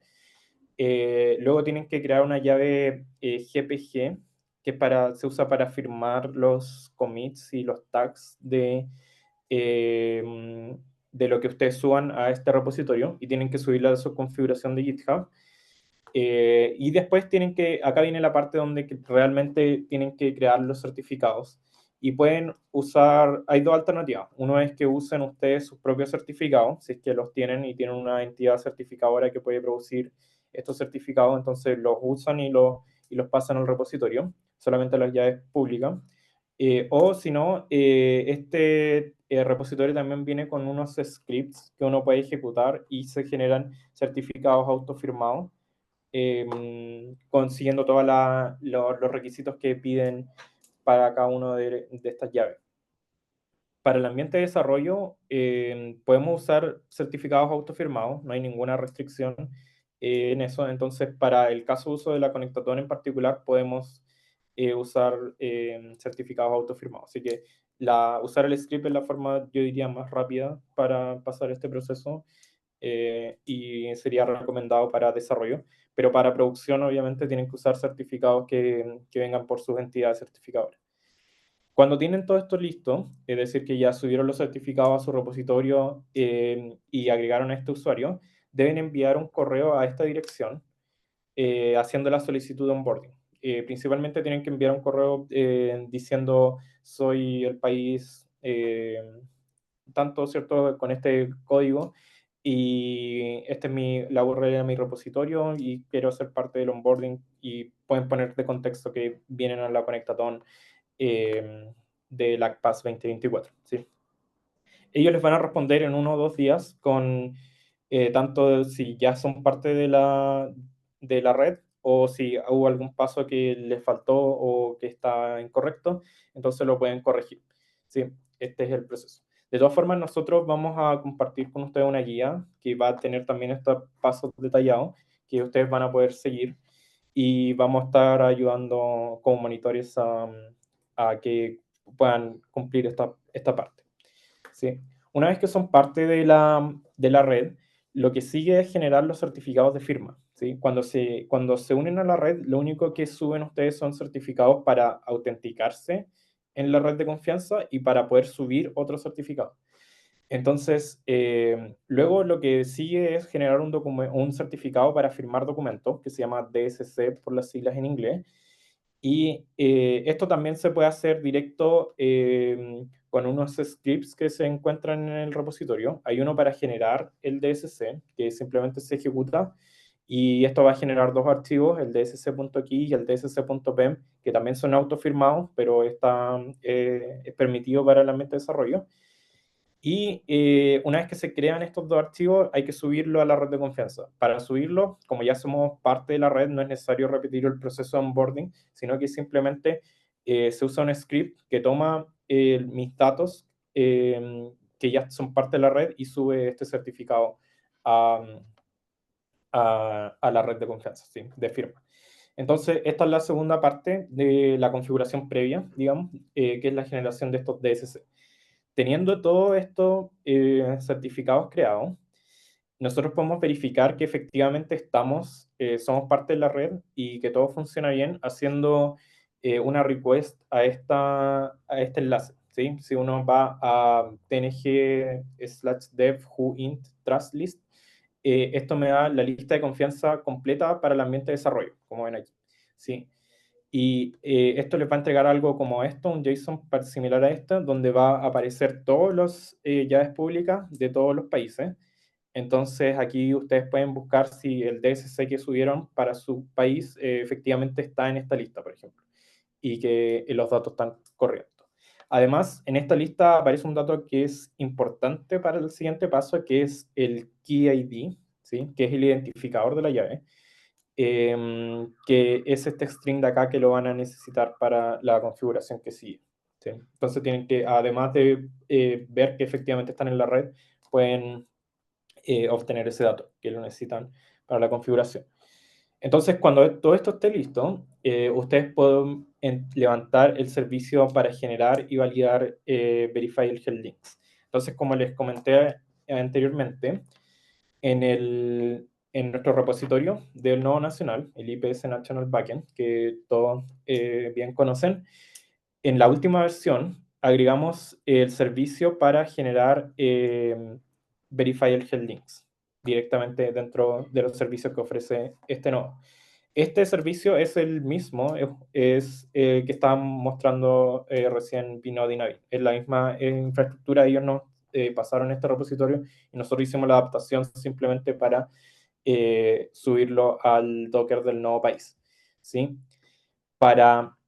Luego tienen que crear una llave GPG que se usa para firmar los commits y los tags de lo que ustedes suban a este repositorio y tienen que subirla a su configuración de GitHub. Y después acá viene la parte donde realmente tienen que crear los certificados y pueden usar, hay dos alternativas. Uno es que usen ustedes sus propios certificados, si es que los tienen y tienen una entidad certificadora que puede producir estos certificados, entonces los usan y los pasan al repositorio, solamente las llaves públicas. O si no, este repositorio también viene con unos scripts que uno puede ejecutar y se generan certificados autofirmados, consiguiendo todos los requisitos que piden para cada uno de estas llaves. Para el ambiente de desarrollo, podemos usar certificados autofirmados, no hay ninguna restricción en eso. Entonces, para el caso de uso de la conectatón en particular, podemos usar certificados autofirmados. Así que usar el script es la forma, yo diría, más rápida para pasar este proceso y sería recomendado para desarrollo. Pero para producción, obviamente, tienen que usar certificados que vengan por sus entidades certificadoras. Cuando tienen todo esto listo, es decir, que ya subieron los certificados a su repositorio y agregaron a este usuario, deben enviar un correo a esta dirección haciendo la solicitud de onboarding. Principalmente tienen que enviar un correo diciendo soy el país tanto, ¿cierto?, con este código y esta es la URL de mi repositorio y quiero ser parte del onboarding, y pueden poner de contexto que vienen a la Conectatón de LACPAS 2024. ¿Sí? Ellos les van a responder en 1 o 2 días con tanto si ya son parte de la red o si hubo algún paso que les faltó o que está incorrecto, entonces lo pueden corregir. ¿Sí? Este es el proceso. De todas formas, nosotros vamos a compartir con ustedes una guía que va a tener también estos pasos detallados que ustedes van a poder seguir, y vamos a estar ayudando como monitores a que puedan cumplir esta parte. ¿Sí? Una vez que son parte de la red, lo que sigue es generar los certificados de firma. ¿Sí? Cuando se unen a la red, lo único que suben ustedes son certificados para autenticarse en la red de confianza y para poder subir otros certificados. Entonces, luego lo que sigue es generar un certificado para firmar documentos, que se llama DSC por las siglas en inglés. Y esto también se puede hacer directo con unos scripts que se encuentran en el repositorio. Hay uno para generar el DSC, que simplemente se ejecuta, y esto va a generar 2 archivos, el dsc.key y el dsc.pem, que también son autofirmados, pero es permitido para el ambiente de desarrollo. Y una vez que se crean estos 2 archivos, hay que subirlo a la red de confianza. Para subirlo, como ya somos parte de la red, no es necesario repetir el proceso de onboarding, sino que simplemente se usa un script que toma mis datos que ya son parte de la red y sube este certificado a la red de confianza, ¿sí?, de firma. Entonces, esta es la segunda parte de la configuración previa, digamos, que es la generación de estos DSC. Teniendo todos estos certificados creados, nosotros podemos verificar que efectivamente somos parte de la red y que todo funciona bien haciendo una request a este enlace. ¿Sí? Si uno va a tng/dev whoint trustlist, esto me da la lista de confianza completa para el ambiente de desarrollo, como ven aquí. ¿Sí? Y esto les va a entregar algo como esto, un JSON similar a esto, donde va a aparecer todas las llaves públicas de todos los países. Entonces aquí ustedes pueden buscar si el DSC que subieron para su país efectivamente está en esta lista, por ejemplo, y que los datos están correctos. Además, en esta lista aparece un dato que es importante para el siguiente paso, que es el Key ID, ¿sí? Que es el identificador de la llave, que es este string de acá que lo van a necesitar para la configuración que sigue, ¿sí? Entonces tienen que, además de ver que efectivamente están en la red, pueden obtener ese dato que lo necesitan para la configuración. Entonces, cuando todo esto esté listo, ustedes pueden levantar el servicio para generar y validar Verify el Health Links. Entonces, como les comenté anteriormente, en nuestro repositorio del nodo nacional, el IPS National Backend, que todos bien conocen, en la última versión agregamos el servicio para generar Verify el Health Links directamente dentro de los servicios que ofrece este nodo. Este servicio es el mismo, es que estaban mostrando recién Vinod y Navid. Es la misma infraestructura, ellos nos pasaron este repositorio y nosotros hicimos la adaptación simplemente para subirlo al Docker del nuevo país, ¿sí? Para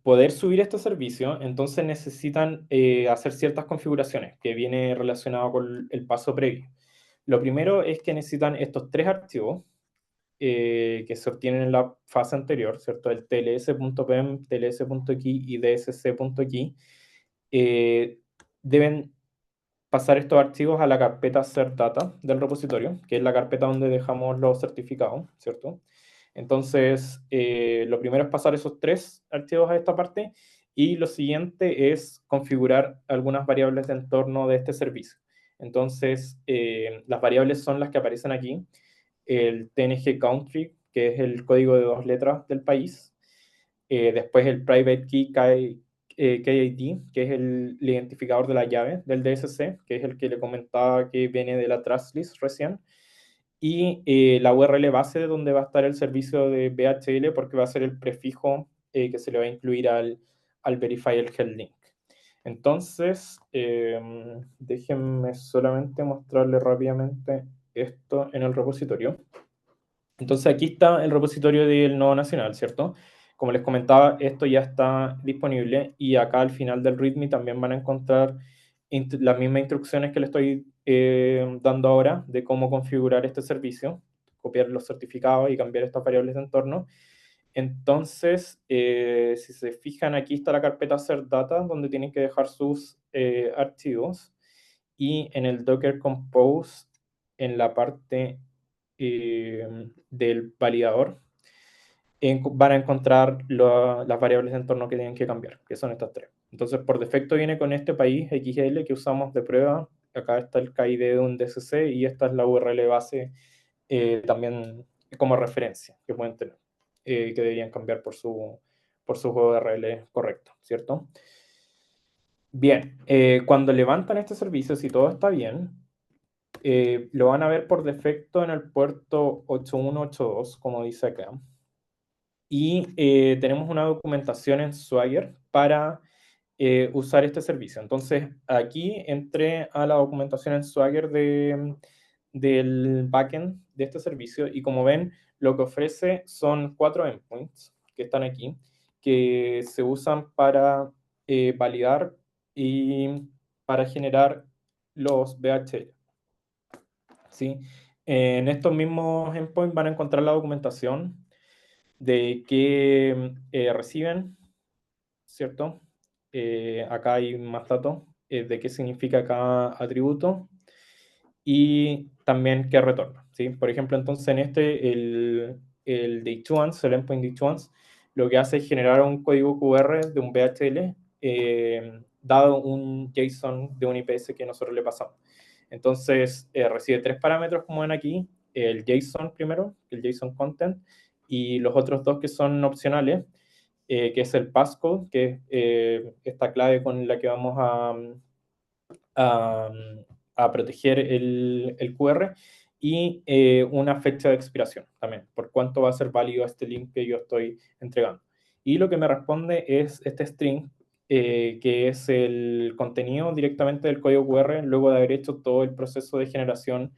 poder subir este servicio, entonces necesitan hacer ciertas configuraciones que viene relacionado con el paso previo. Lo primero es que necesitan estos 3 archivos que se obtienen en la fase anterior, ¿cierto? El tls.pem, tls.key y dsc.key. Deben pasar estos archivos a la carpeta CertData del repositorio, que es la carpeta donde dejamos los certificados, ¿cierto? Entonces, lo primero es pasar esos 3 archivos a esta parte y lo siguiente es configurar algunas variables de entorno de este servicio. Entonces, las variables son las que aparecen aquí, el TNG Country, que es el código de 2 letras del país, después el Private Key KID, que es el identificador de la llave del DSC, que es el que le comentaba que viene de la trust list recién, y la URL base donde va a estar el servicio de VHL, porque va a ser el prefijo que se le va a incluir al Verify el Health Link. Entonces, déjenme solamente mostrarle rápidamente esto en el repositorio. Entonces aquí está el repositorio del nodo nacional, ¿cierto? Como les comentaba, esto ya está disponible y acá al final del README también van a encontrar las mismas instrucciones que les estoy dando ahora de cómo configurar este servicio, copiar los certificados y cambiar estas variables de entorno. Entonces, si se fijan, aquí está la carpeta CertData, donde tienen que dejar sus archivos. Y en el Docker Compose, en la parte del validador, van a encontrar las variables de entorno que tienen que cambiar, que son estas 3. Entonces, por defecto viene con este país XL que usamos de prueba. Acá está el KID de un DSC y esta es la URL base también como referencia que pueden tener, que deberían cambiar por su URL correcto, ¿cierto? Bien, cuando levantan este servicio, si todo está bien, lo van a ver por defecto en el puerto 8182, como dice acá. Y tenemos una documentación en Swagger para usar este servicio. Entonces, aquí entré a la documentación en Swagger del backend de este servicio y como ven, lo que ofrece son 4 endpoints que están aquí, que se usan para validar y para generar los VHL. ¿Sí? En estos mismos endpoints van a encontrar la documentación de qué reciben, ¿cierto? Acá hay más datos de qué significa cada atributo y también qué retorna, ¿sí? Por ejemplo, entonces en este, el DayToOnce, el endpoint DayToOnce, lo que hace es generar un código QR de un VHL dado un JSON de un IPS que nosotros le pasamos. Entonces, recibe 3 parámetros, como ven aquí, el JSON primero, el JSON content, y los otros 2 que son opcionales, que es el passcode, que es esta clave con la que vamos a proteger el QR, y una fecha de expiración también, por cuánto va a ser válido este link que yo estoy entregando. y lo que me responde es este string, que es el contenido directamente del código QR, luego de haber hecho todo el proceso de generación,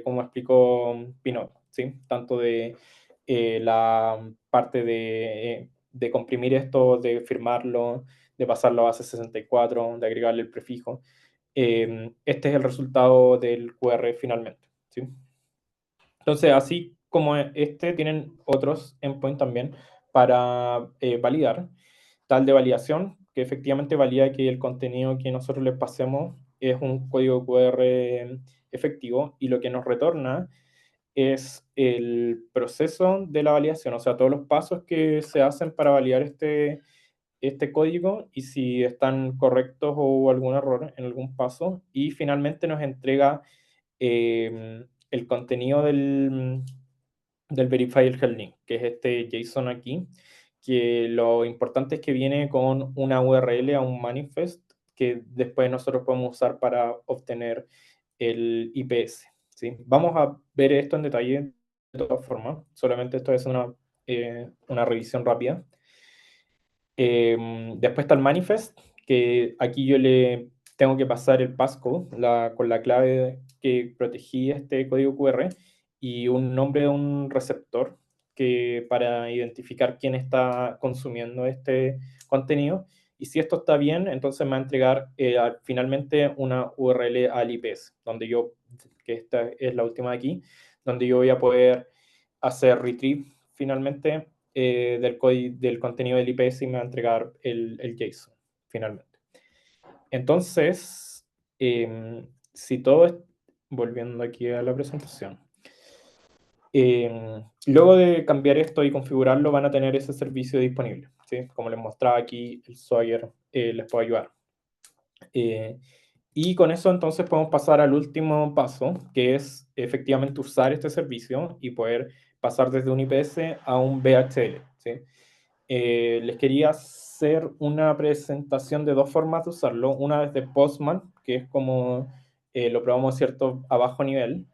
como explicó Pinot, ¿sí? Tanto de la parte de comprimir esto, de firmarlo, de pasarlo a base 64, de agregarle el prefijo. Este es el resultado del QR finalmente, ¿sí? Entonces, así como este, tienen otros endpoints también para validar. Tal de validación, que efectivamente valida que el contenido que nosotros les pasemos es un código QR efectivo, y lo que nos retorna es el proceso de la validación, o sea, todos los pasos que se hacen para validar este código y si están correctos o algún error en algún paso, y finalmente nos entrega el contenido del verifier health link, que es este JSON aquí, que lo importante es que viene con una URL a un manifest que después nosotros podemos usar para obtener el IPS, ¿sí? Vamos a ver esto en detalle de todas formas, solamente esto es una revisión rápida. Después está el manifest, que aquí yo le tengo que pasar el passcode con la clave que protegí este código QR y un nombre de un receptor para identificar quién está consumiendo este contenido. Y si esto está bien, entonces me va a entregar finalmente una URL al IPS, que esta es la última de aquí, donde yo voy a poder hacer retrieve finalmente del contenido del IPS y me va a entregar el JSON finalmente. Entonces, si todo es, volviendo aquí a la presentación, luego de cambiar esto y configurarlo, van a tener ese servicio disponible, ¿sí? Como les mostraba aquí, el Swagger les puede ayudar. Y con eso entonces podemos pasar al último paso, que es efectivamente usar este servicio y poder pasar desde un IPS a un VHL, ¿sí? Les quería hacer una presentación de dos formas de usarlo. Una desde Postman, que es como lo probamos, ¿cierto?, a bajo nivel,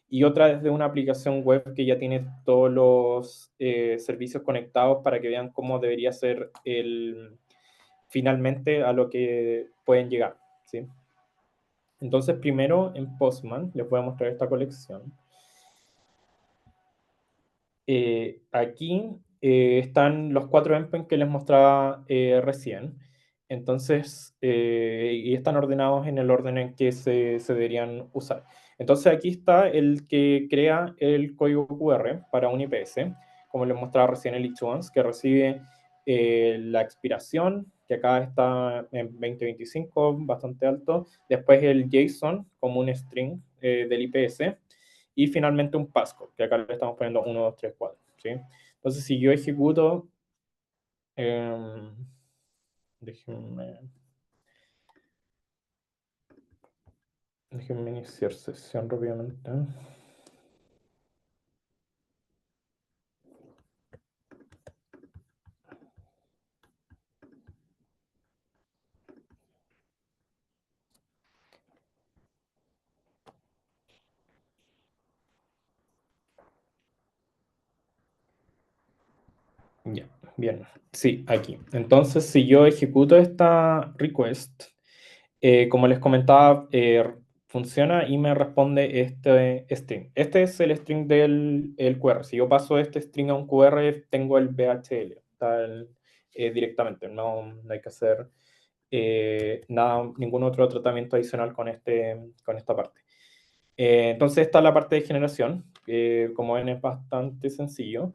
y otra desde una aplicación web que ya tiene todos los servicios conectados para que vean cómo debería ser finalmente a lo que pueden llegar, ¿sí? Entonces, primero en Postman, les voy a mostrar esta colección. Aquí están los 4 endpoints que les mostraba recién. Entonces, y están ordenados en el orden en que se deberían usar. Entonces, aquí está el que crea el código QR para un IPS, como les mostraba recién el issuance, que recibe la expiración, que acá está en 2025, bastante alto. Después el JSON como un string del IPS. Y finalmente un passcode, que acá le estamos poniendo 1, 2, 3, 4. ¿Sí? Entonces, si yo ejecuto... déjenme iniciar sesión rápidamente. Ya, bien. Sí, aquí. Entonces, si yo ejecuto esta request, como les comentaba, funciona y me responde este string. Este es el string del QR. Si yo paso este string a un QR, tengo el VHL directamente. No hay que hacer ningún otro tratamiento adicional con esta parte. Entonces, esta es la parte de generación. Como ven, es bastante sencillo.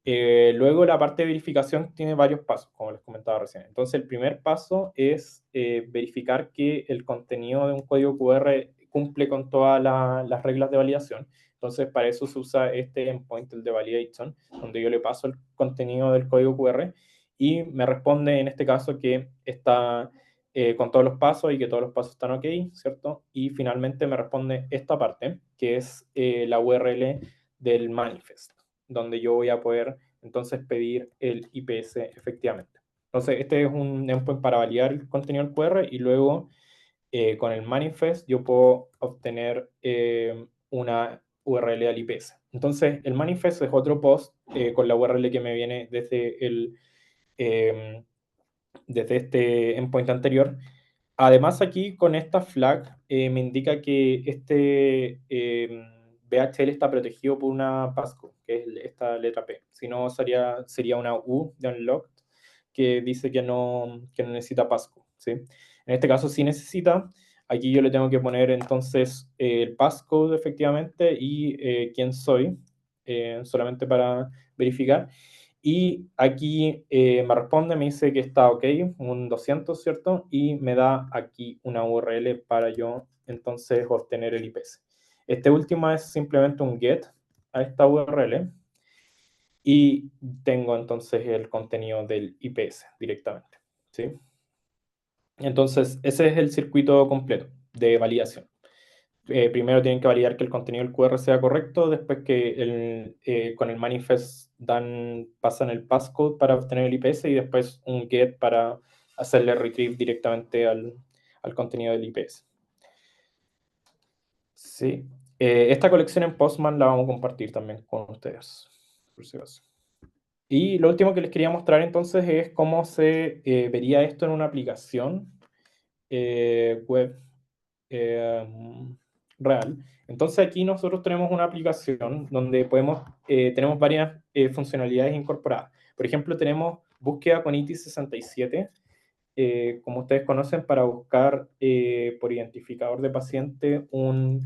Luego la parte de verificación tiene varios pasos, como les comentaba recién. Entonces el primer paso es verificar que el contenido de un código QR cumple con todas las reglas de validación. Entonces para eso se usa este endpoint, el de validation, donde yo le paso el contenido del código QR y me responde en este caso que está con todos los pasos y que todos los pasos están ok, ¿cierto? Y finalmente me responde esta parte, que es la URL del manifest, donde yo voy a poder entonces pedir el IPS efectivamente. Entonces, este es un endpoint para validar el contenido del QR y luego con el manifest yo puedo obtener una URL al IPS. Entonces, el manifest es otro post con la URL que me viene desde el desde este endpoint anterior. Además, aquí con esta flag me indica que este BHL está protegido por una passcode, que es esta letra P. Si no, sería una U de unlocked que dice que no necesita passcode, ¿sí? En este caso sí necesita. Aquí yo le tengo que poner entonces el passcode efectivamente y quién soy, solamente para verificar. Y aquí me responde, me dice que está ok, un 200, ¿cierto? Y me da aquí una URL para yo entonces obtener el IPS. Este último es simplemente un get a esta URL y tengo entonces el contenido del IPS directamente, ¿sí? Entonces, ese es el circuito completo de validación. Primero tienen que validar que el contenido del QR sea correcto, después que con el manifest pasan el passcode para obtener el IPS y después un get para hacerle retrieve directamente al contenido del IPS. Sí. Esta colección en Postman la vamos a compartir también con ustedes, por si acaso. Y lo último que les quería mostrar entonces es cómo se vería esto en una aplicación web real. Entonces aquí nosotros tenemos una aplicación donde tenemos varias funcionalidades incorporadas. Por ejemplo, tenemos búsqueda con ITI67, como ustedes conocen, para buscar por identificador de paciente un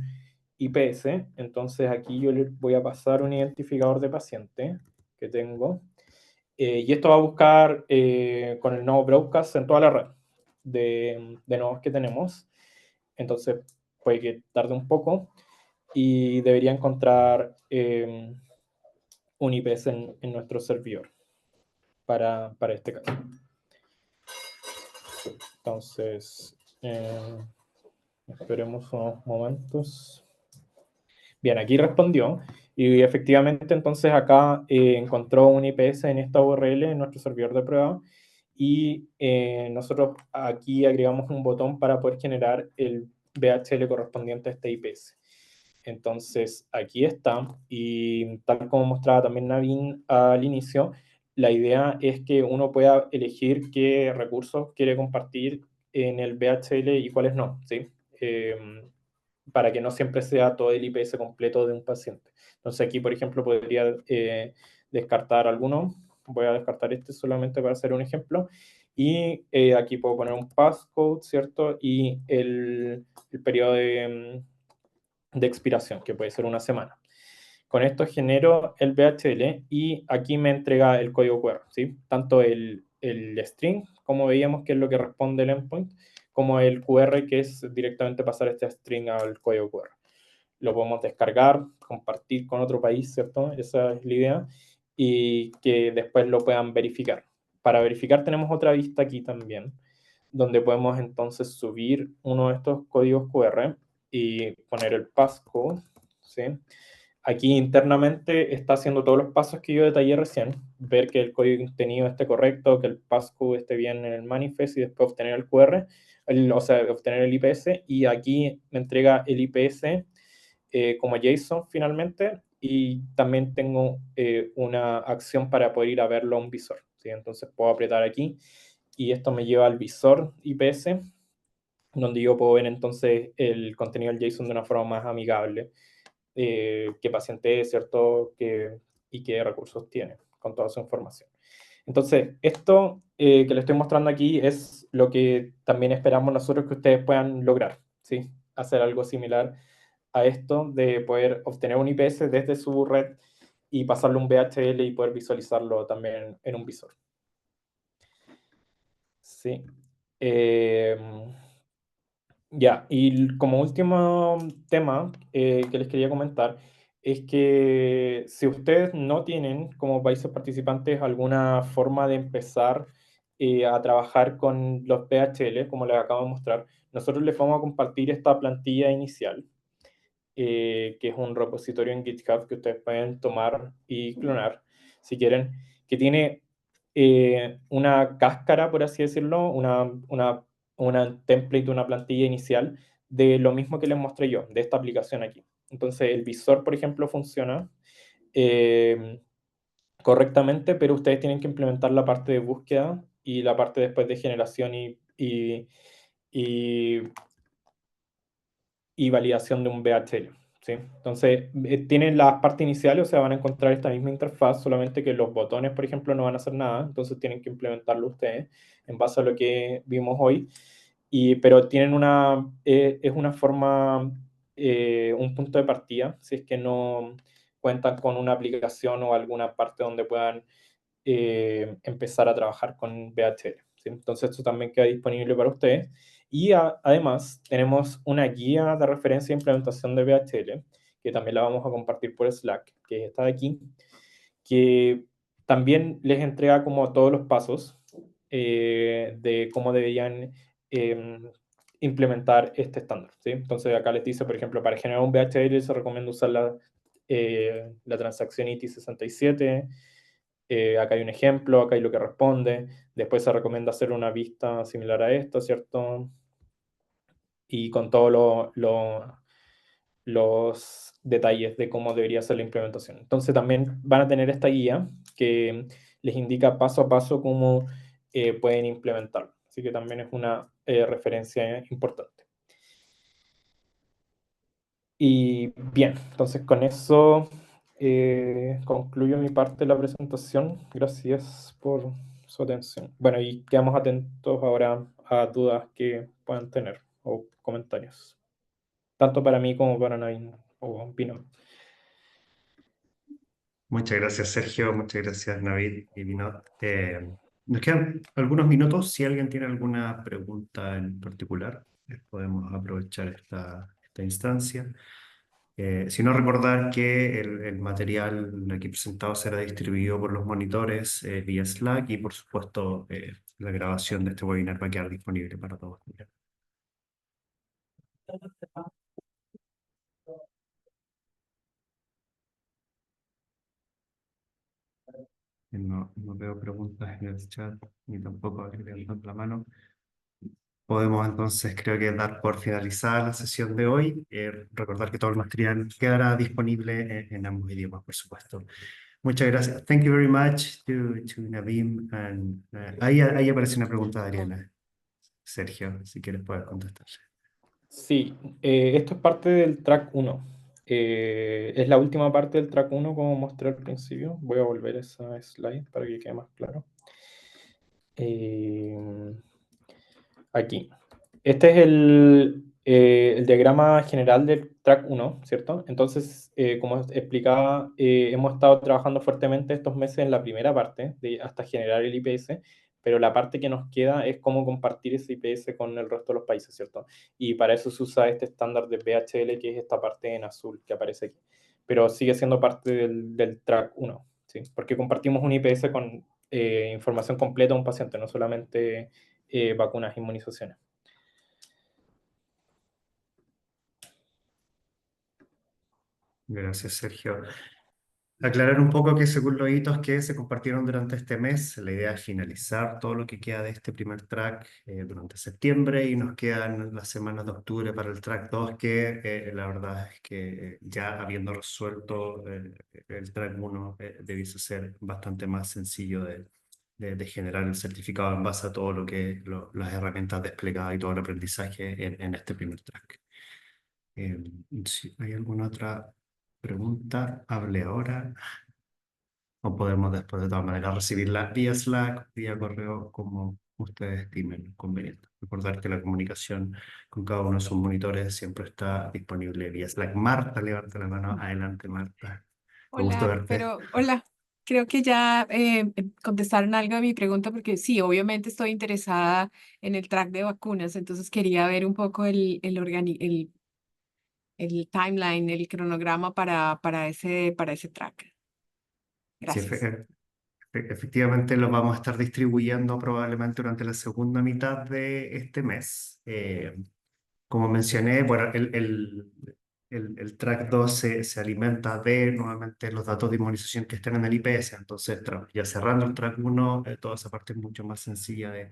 IPS. Entonces aquí yo les voy a pasar un identificador de paciente que tengo. Y esto va a buscar con el nodo broadcast en toda la red de nodos que tenemos. Entonces puede que tarde un poco y debería encontrar un IPS en nuestro servidor para este caso. Entonces, esperemos unos momentos. Bien, aquí respondió y efectivamente entonces acá encontró un IPS en esta URL en nuestro servidor de prueba y nosotros aquí agregamos un botón para poder generar el VHL correspondiente a este IPS. Entonces aquí está y tal como mostraba también Navin al inicio, la idea es que uno pueda elegir qué recursos quiere compartir en el VHL y cuáles no, ¿sí? Para que no siempre sea todo el IPS completo de un paciente. Entonces aquí, por ejemplo, podría descartar alguno. Voy a descartar este solamente para hacer un ejemplo. Y aquí puedo poner un passcode, ¿cierto? Y el periodo de expiración, que puede ser una semana. Con esto genero el VHL y aquí me entrega el código QR, ¿sí? Tanto el string, como veíamos que es lo que responde el endpoint, como el QR, que es directamente pasar este string al código QR. Lo podemos descargar, compartir con otro país, ¿cierto? Esa es la idea, y que después lo puedan verificar. Para verificar tenemos otra vista aquí también, donde podemos entonces subir uno de estos códigos QR y poner el passcode, ¿sí? Aquí internamente está haciendo todos los pasos que yo detallé recién, ver que el código contenido esté correcto, que el passcode esté bien en el manifest y después obtener el QR, o sea, obtener el IPS, y aquí me entrega el IPS como JSON finalmente, y también tengo una acción para poder ir a verlo a un visor, ¿sí? Entonces puedo apretar aquí y esto me lleva al visor IPS, donde yo puedo ver entonces el contenido del JSON de una forma más amigable, qué paciente es, ¿cierto? Y qué recursos tiene con toda su información. Entonces, esto que les estoy mostrando aquí es lo que también esperamos nosotros que ustedes puedan lograr, ¿sí? Hacer algo similar a esto de poder obtener un IPS desde su red y pasarlo a un VHL y poder visualizarlo también en un visor. Sí. Ya, y como último tema que les quería comentar es que si ustedes no tienen como países participantes alguna forma de empezar a trabajar con los PHL, como les acabo de mostrar, nosotros les vamos a compartir esta plantilla inicial, que es un repositorio en GitHub que ustedes pueden tomar y clonar si quieren, que tiene una cáscara, por así decirlo, una template, una plantilla inicial de lo mismo que les mostré yo, de esta aplicación aquí. Entonces, el visor, por ejemplo, funciona correctamente, pero ustedes tienen que implementar la parte de búsqueda y la parte después de generación y validación de un VHL, ¿sí? Entonces, tienen las partes iniciales, o sea, van a encontrar esta misma interfaz, solamente que los botones, por ejemplo, no van a hacer nada, entonces tienen que implementarlo ustedes en base a lo que vimos hoy. Pero tienen es una forma, un punto de partida, si es que no cuentan con una aplicación o alguna parte donde puedan empezar a trabajar con VHL, ¿sí? Entonces esto también queda disponible para ustedes. Y además tenemos una guía de referencia e implementación de VHL, que también la vamos a compartir por Slack, que está de aquí, que también les entrega como todos los pasos de cómo deberían implementar este estándar, ¿sí? Entonces acá les dice, por ejemplo, para generar un VHL se recomienda usar la transacción IT67. Acá hay un ejemplo, acá hay lo que responde. Después se recomienda hacer una vista similar a esta, ¿cierto? Y con todos los detalles de cómo debería ser la implementación. Entonces también van a tener esta guía que les indica paso a paso cómo pueden implementarlo. Así que también es una referencia importante. Y bien, entonces con eso concluyo mi parte de la presentación. Gracias por su atención. Bueno, y quedamos atentos ahora a dudas que puedan tener o comentarios, tanto para mí como para Navin o Pino. Muchas gracias, Sergio. Muchas gracias, Navid y Vinod. Nos quedan algunos minutos. Si alguien tiene alguna pregunta en particular, podemos aprovechar esta instancia. Si no, recordar que el material aquí presentado será distribuido por los monitores vía Slack y, por supuesto, la grabación de este webinar va a quedar disponible para todos. No veo preguntas en el chat ni tampoco alguien levantando la mano. Podemos entonces, creo que dar por finalizada la sesión de hoy. Recordar que todo el material quedará disponible en ambos idiomas, por supuesto. Muchas gracias. Thank you very much to Naveem. And, ahí aparece una pregunta de Ariana. Sergio, si quieres puedes contestar. Sí, esto es parte del track 1. Es la última parte del track 1, como mostré al principio. Voy a volver a esa slide para que quede más claro. Aquí. Este es el diagrama general del track 1, ¿cierto? Entonces, como explicaba, hemos estado trabajando fuertemente estos meses en la primera parte, hasta generar el IPS, pero la parte que nos queda es cómo compartir ese IPS con el resto de los países, ¿cierto? Y para eso se usa este estándar de VHL, que es esta parte en azul que aparece aquí. Pero sigue siendo parte del track 1, ¿sí? Porque compartimos un IPS con información completa de un paciente, no solamente vacunas, inmunizaciones. Gracias, Sergio. Aclarar un poco que según los hitos que se compartieron durante este mes, la idea es finalizar todo lo que queda de este primer track durante septiembre y nos quedan las semanas de octubre para el track 2 que la verdad es que ya habiendo resuelto el track 1 debiese ser bastante más sencillo de generar el certificado en base a todo lo que las herramientas desplegadas y todo el aprendizaje en este primer track. Si hay alguna otra pregunta, hable ahora. O podemos después de todas maneras recibirla vía Slack, vía correo, como ustedes estimen conveniente. Recordar que la comunicación con cada uno de sus monitores siempre está disponible vía Slack. Marta, levanta la mano. Adelante, Marta. Me gusta Hola, verte. hola. Creo que ya contestaron algo de mi pregunta porque sí, obviamente estoy interesada en el track de vacunas, entonces quería ver un poco el timeline, el cronograma para ese track. Sí, Gracias. efectivamente lo vamos a estar distribuyendo probablemente durante la segunda mitad de este mes. Como mencioné, bueno, el track 2 se alimenta de nuevamente los datos de inmunización que estén en el IPS. Entonces, ya cerrando el track 1, toda esa parte es mucho más sencilla de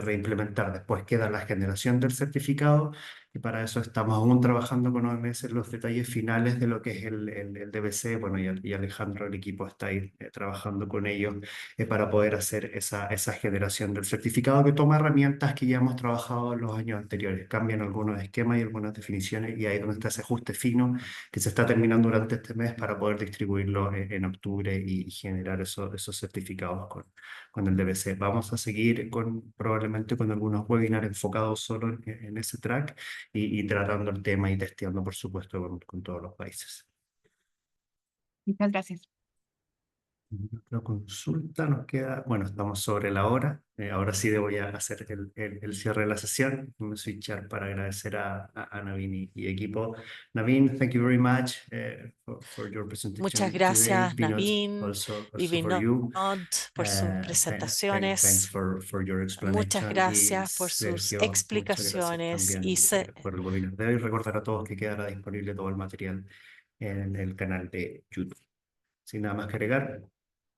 reimplementar. Después queda la generación del certificado y para eso estamos aún trabajando con OMS en los detalles finales de lo que es el DBC. Bueno, y Alejandro, el equipo está ahí trabajando con ellos para poder hacer esa generación del certificado, que toma herramientas que ya hemos trabajado en los años anteriores. Cambian algunos esquemas y algunas definiciones, y ahí es donde está ese ajuste fino que se está terminando durante este mes para poder distribuirlo en octubre y generar esos certificados con el DBC. Vamos a seguir probablemente con algunos webinars enfocados solo en ese track y tratando el tema y testeando, por supuesto, con todos los países. Muchas gracias. La consulta nos queda, bueno, estamos sobre la hora. Ahora sí voy a hacer el cierre de la sesión. Voy a switchar para agradecer a Naveen y equipo. Naveen, thank you very much for your presentation Muchas today. gracias, Vinod, Naveen also y for you. Vinod, por sus Thanks presentaciones. for your Muchas explanation. gracias Y por sus Sergio, muchas explicaciones gracias y también por el webinar de hoy. Recordar a todos que quedará disponible todo el material en el canal de YouTube. Sin nada más que agregar,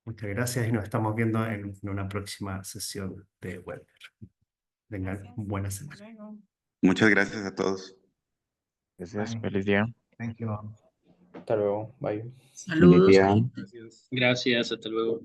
muchas gracias y nos estamos viendo en una próxima sesión de webinar. Tengan buena semana. Muchas gracias a todos. Gracias, Bye. feliz día. Thank you all. Hasta luego, bye. Feliz día. Gracias, hasta luego.